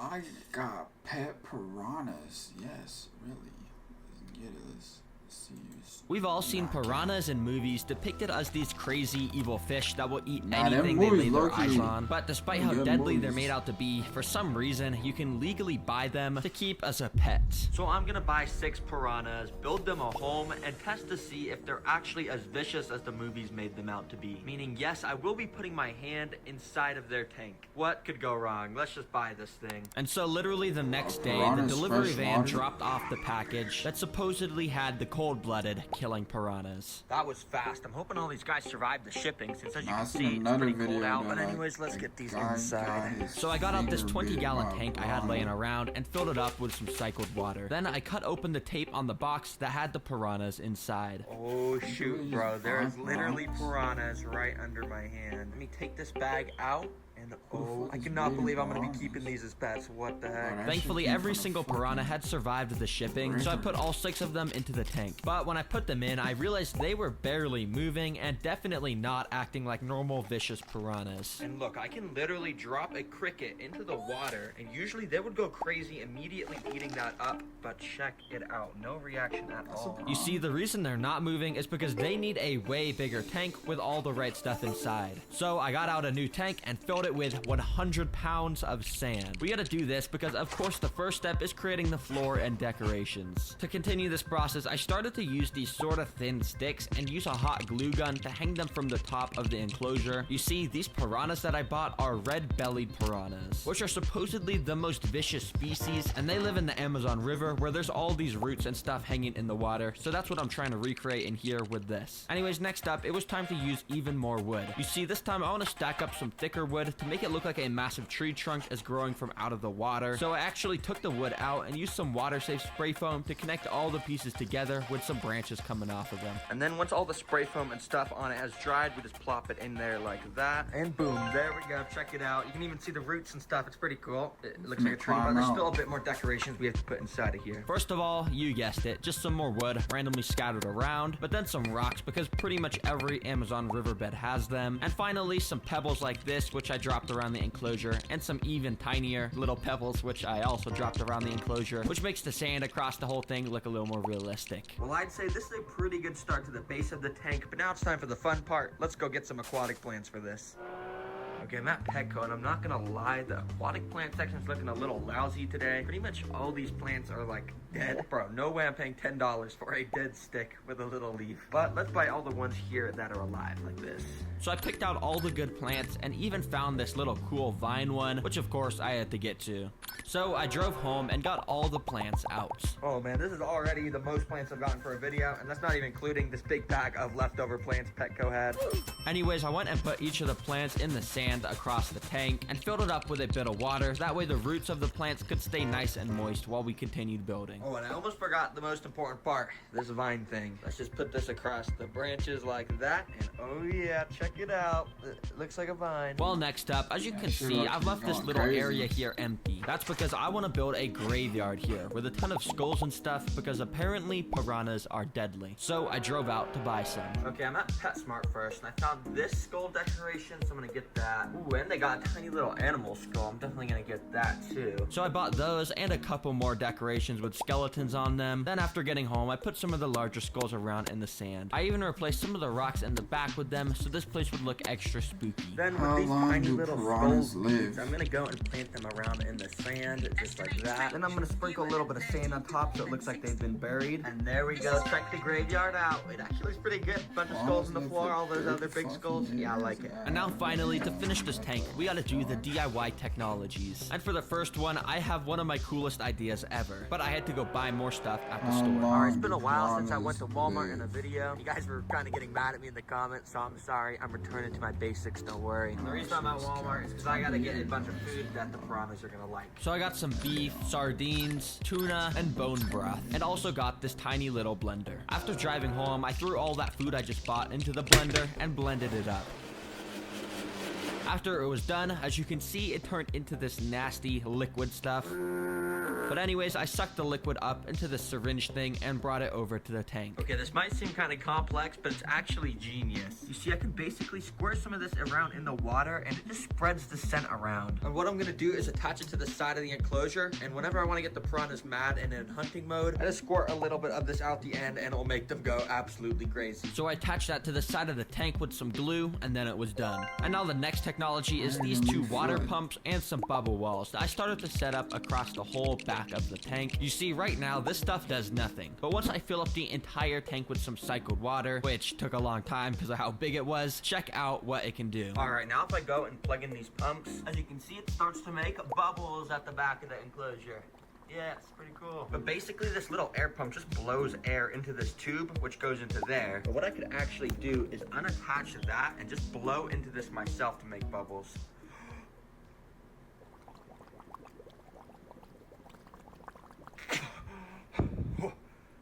I got pet piranhas. Yes, really. Let's get it. Let's see. We've all seen piranhas in movies depicted as these crazy evil fish that will eat Nah, them anything they movies lay their low-key- eyes on. But despite how them deadly they're movies. made out to be, for some reason, you can legally buy them to keep as a pet. So I'm gonna buy 6 piranhas, build them a home, and test to see if they're actually as vicious as the movies made them out to be. Meaning, yes, I will be putting my hand inside of their tank. What could go wrong? Let's just buy this thing. And so literally the next day, the Piranhas delivery fresh van water. dropped off the package that supposedly had the cold-blooded killing piranhas. That was fast. I'm hoping all these guys survived the shipping, since as you Nah, I can seen see, it's another pretty cold video out. that, But anyways, let's get these guy got inside. his So I got out this finger bit 20-gallon by a tank I had piranha. laying around and filled it up with some cycled water. Then I cut open the tape on the box that had the piranhas inside. Oh shoot, bro. There is literally piranhas right under my hand. Let me take this bag out. And oh, I cannot believe I'm gonna be keeping these as pets. What the heck? Thankfully, every single piranha had survived the shipping, so I put all 6 of them into the tank. But when I put them in, I realized they were barely moving and definitely not acting like normal vicious piranhas. And look, I can literally drop a cricket into the water, and usually they would go crazy immediately eating that up. But check it out, no reaction at all. You see, the reason they're not moving is because they need a way bigger tank with all the right stuff inside. So I got out a new tank and filled it with 100 pounds of sand. We gotta do this because, of course, the first step is creating the floor and decorations. To continue this process, I started to use these sort of thin sticks and use a hot glue gun to hang them from the top of the enclosure. You see, these piranhas that I bought are red-bellied piranhas, which are supposedly the most vicious species, and they live in the Amazon River where there's all these roots and stuff hanging in the water, so that's what I'm trying to recreate in here with this. Anyways, next up, it was time to use even more wood. You see, this time I want to stack up some thicker wood to make it look like a massive tree trunk is growing from out of the water. So I actually took the wood out and used some water-safe spray foam to connect all the pieces together with some branches coming off of them. And then once all the spray foam and stuff on it has dried, we just plop it in there like that. And boom, there we go. Check it out. You can even see the roots and stuff. It's pretty cool. It looks like a tree, but there's still a bit more decorations we have to put inside of here. First of all, you guessed it, just some more wood randomly scattered around, but then some rocks because pretty much every Amazon riverbed has them. And finally, some pebbles like this, which I dropped around the enclosure, and some even tinier little pebbles, which I also dropped around the enclosure, which makes the sand across the whole thing look a little more realistic. Well, I'd say this is a pretty good start to the base of the tank, but now it's time for the fun part. Let's go get some aquatic plants for this. Okay, I'm at Petco, and I'm not gonna lie, the aquatic plant section is looking a little lousy today. Pretty much all these plants are like dead. Bro, no way I'm paying $10 for a dead stick with a little leaf. But let's buy all the ones here that are alive like this. So I picked out all the good plants and even found this little cool vine one, which of course I had to get to. So I drove home and got all the plants out. Oh man, this is already the most plants I've gotten for a video, and that's not even including this big bag of leftover plants Petco had. Anyways, I went and put each of the plants in the sand across the tank and filled it up with a bit of water. That way the roots of the plants could stay nice and moist while we continued building. Oh, and I almost forgot the most important part, this vine thing. Let's just put this across the branches like that, and oh yeah, check it out. It looks like a vine. Well, next up, as you can see, I've left this little area here empty. That's because I want to build a graveyard here with a ton of skulls and stuff because apparently piranhas are deadly. So I drove out to buy some. Okay, I'm at PetSmart first, and I found this skull decoration, so I'm gonna get that. Ooh, and they got a tiny little animal skull. I'm definitely gonna get that too. So I bought those and a couple more decorations with skeletons on them. Then after getting home, I put some of the larger skulls around in the sand. I even replaced some of the rocks in the back with them, so this place would look extra spooky. Then with these tiny little skulls, I'm gonna go and plant them around in the sand, just like that. Then I'm gonna sprinkle a little bit of sand on top so it looks like they've been buried. And there we go. Check the graveyard out. It actually looks pretty good. Bunch of skulls on the floor, all those other big skulls. Yeah, I like it. And now finally, to finish this tank, we gotta do the DIY technologies. And for the first one, I have one of my coolest ideas ever, but I had to go buy more stuff at the store. Alright, it's been a while since I went to Walmart in a video. You guys were kind of getting mad at me in the comments, so I'm sorry. I'm returning to my basics, don't worry. The reason I'm at Walmart is because I gotta get a bunch of food that the piranhas are gonna like. So I got some beef, sardines, tuna, and bone broth, and also got this tiny little blender. After driving home, I threw all that food I just bought into the blender and blended it up. After it was done, as you can see, it turned into this nasty liquid stuff. But anyways, I sucked the liquid up into the syringe thing and brought it over to the tank. Okay, this might seem kind of complex, but it's actually genius. You see, I can basically squirt some of this around in the water and it just spreads the scent around. And what I'm gonna do is attach it to the side of the enclosure, and whenever I want to get the piranhas mad and in hunting mode, I just squirt a little bit of this out the end and it'll make them go absolutely crazy. So I attached that to the side of the tank with some glue, and then it was done. And now the next technology is these two water pumps and some bubble walls that I started to set up across the whole back of the tank. You see, right now this stuff does nothing, but once I fill up the entire tank with some cycled water, which took a long time because of how big it was, check out what it can do. Alright, now if I go and plug in these pumps, as you can see, it starts to make bubbles at the back of the enclosure. Yeah, it's pretty cool. But basically this little air pump just blows air into this tube, which goes into there. But what I could actually do is unattach that and just blow into this myself to make bubbles.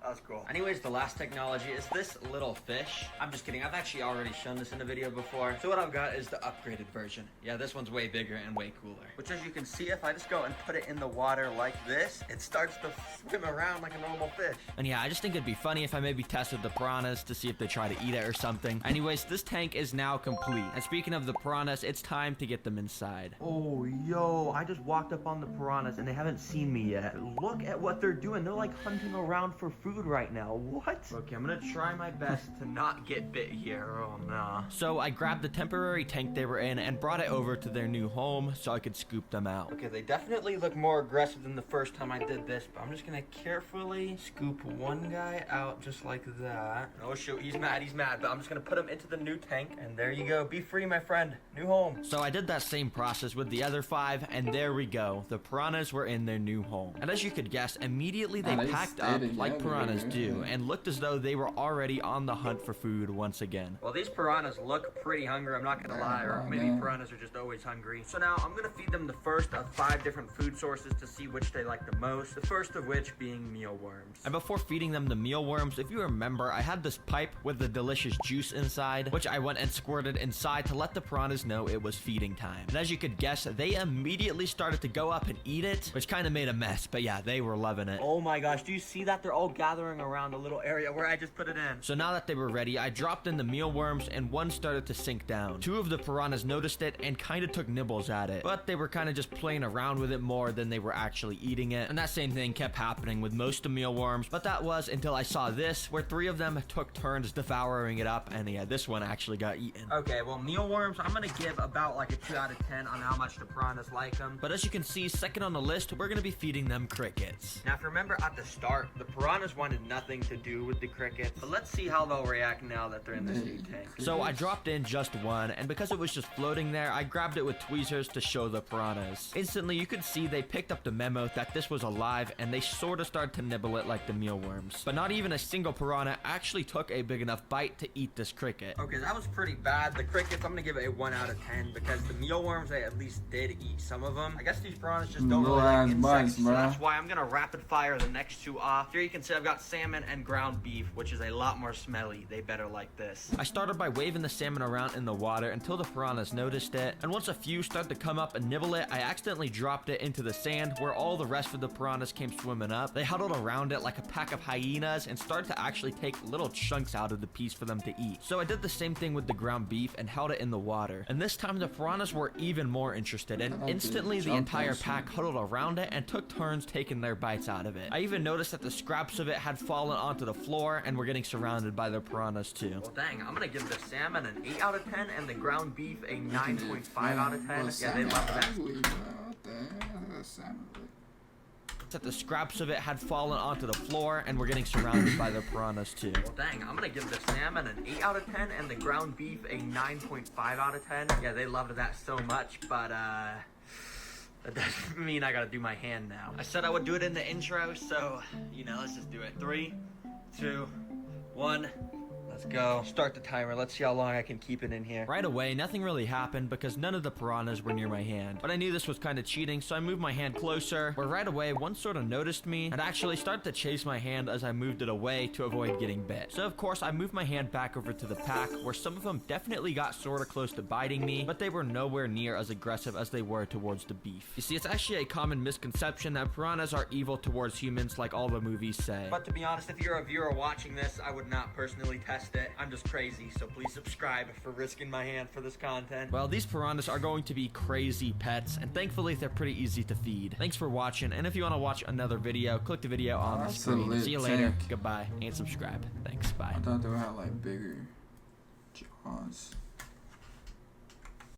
That's cool. Anyways, the last technology is this little fish. I'm just kidding. I've actually already shown this in a video before. So what I've got is the upgraded version. Yeah, this one's way bigger and way cooler. Which, as you can see, if I just go and put it in the water like this, it starts to swim around like a normal fish. And yeah, I just think it'd be funny if I maybe tested the piranhas to see if they try to eat it or something. Anyways, this tank is now complete. And speaking of the piranhas, it's time to get them inside. Oh, yo, I just walked up on the piranhas and they haven't seen me yet. Look at what they're doing. They're like hunting around for food right now. What? Okay, I'm gonna try my best to not get bit here. Oh no. So I grabbed the temporary tank they were in and brought it over to their new home so I could scoop them out. Okay, they definitely look more aggressive than the first time I did this, but I'm just gonna carefully scoop one guy out just like that. Oh shoot, he's mad, but I'm just gonna put him into the new tank, and there you go. Be free, my friend. New home. So I did that same process with the other 5, and there we go. The piranhas were in their new home. And as you could guess, immediately they packed up like piranhas do and looked as though they were already on the hunt for food once again. Well, these piranhas look pretty hungry, I'm not gonna lie, or maybe piranhas are just always hungry. So now I'm gonna feed them the first of 5 different food sources to see which they like the most, the first of which being mealworms. And before feeding them the mealworms, if you remember, I had this pipe with the delicious juice inside, which I went and squirted inside to let the piranhas know it was feeding time. And as you could guess, they immediately started to go up and eat it, which kind of made a mess, but yeah, they were loving it. Oh my gosh, do you see that? They're all gathering around the little area where I just put it in. So now that they were ready, I dropped in the mealworms and one started to sink down. 2 of the piranhas noticed it and kind of took nibbles at it, but they were kind of just playing around with it more than they were actually eating it. And that same thing kept happening with most of mealworms, but that was until I saw this, where 3 of them took turns devouring it up, and yeah, this one actually got eaten. Okay, well, mealworms, I'm gonna give about like a 2 out of 10 on how much the piranhas like them. But as you can see, second on the list, we're gonna be feeding them crickets. Now, if you remember at the start, the piranhas wanted nothing to do with the crickets, but let's see how they'll react now that they're in this new tank. So I dropped in just one, and because it was just floating there, I grabbed it with tweezers to show the piranhas. Instantly, you could see they picked up the memo that this was alive, and they sort of started to nibble it like the mealworms. But not even a single piranha actually took a big enough bite to eat this cricket. Okay, that was pretty bad. The crickets, I'm gonna give it a 1 out of 10, because the mealworms, they at least did eat some of them. I guess these piranhas just don't really like insects, so that's why I'm gonna rapid fire the next 2 off. Here you can see I've got salmon and ground beef, which is a lot more smelly. They better like this. I started by waving the salmon around in the water until the piranhas noticed it, and once a few started to come up and nibble it, I accidentally dropped it into the sand where all the rest of the piranhas came swimming up. They huddled around it like a pack of hyenas and started to actually take little chunks out of the piece for them to eat. So I did the same thing with the ground beef and held it in the water. And this time the piranhas were even more interested, and instantly the entire pack huddled around it and took turns taking their bites out of it. I even noticed that the scraps of it had fallen onto the floor and were getting surrounded by the piranhas too. Well, dang, I'm gonna give the salmon an 8 out of 10 and the ground beef a 9.5 out of 10. Yeah, they love that. That the scraps of it had fallen onto the floor and were getting surrounded by the piranhas too. Well, dang, I'm gonna give the salmon an 8 out of 10 and the ground beef a 9.5 out of 10. Yeah, they loved that so much, but that doesn't mean I gotta do my hand now. I said I would do it in the intro, so, you know, let's just do it. 3, 2, 1. Let's go. Start the timer. Let's see how long I can keep it in here. Right away, nothing really happened because none of the piranhas were near my hand. But I knew this was kind of cheating, so I moved my hand closer, where right away, one sort of noticed me and actually started to chase my hand as I moved it away to avoid getting bit. So of course, I moved my hand back over to the pack, where some of them definitely got sort of close to biting me, but they were nowhere near as aggressive as they were towards the beef. You see, it's actually a common misconception that piranhas are evil towards humans like all the movies say. But to be honest, if you're a viewer watching this, I would not personally test it. I'm just crazy, so please subscribe for risking my hand for this content. Well, these piranhas are going to be crazy pets, and thankfully they're pretty easy to feed. Thanks for watching, and if you want to watch another video, click the video on the screen. See you later, goodbye, and subscribe. Thanks, bye. I thought they would have like bigger jaws.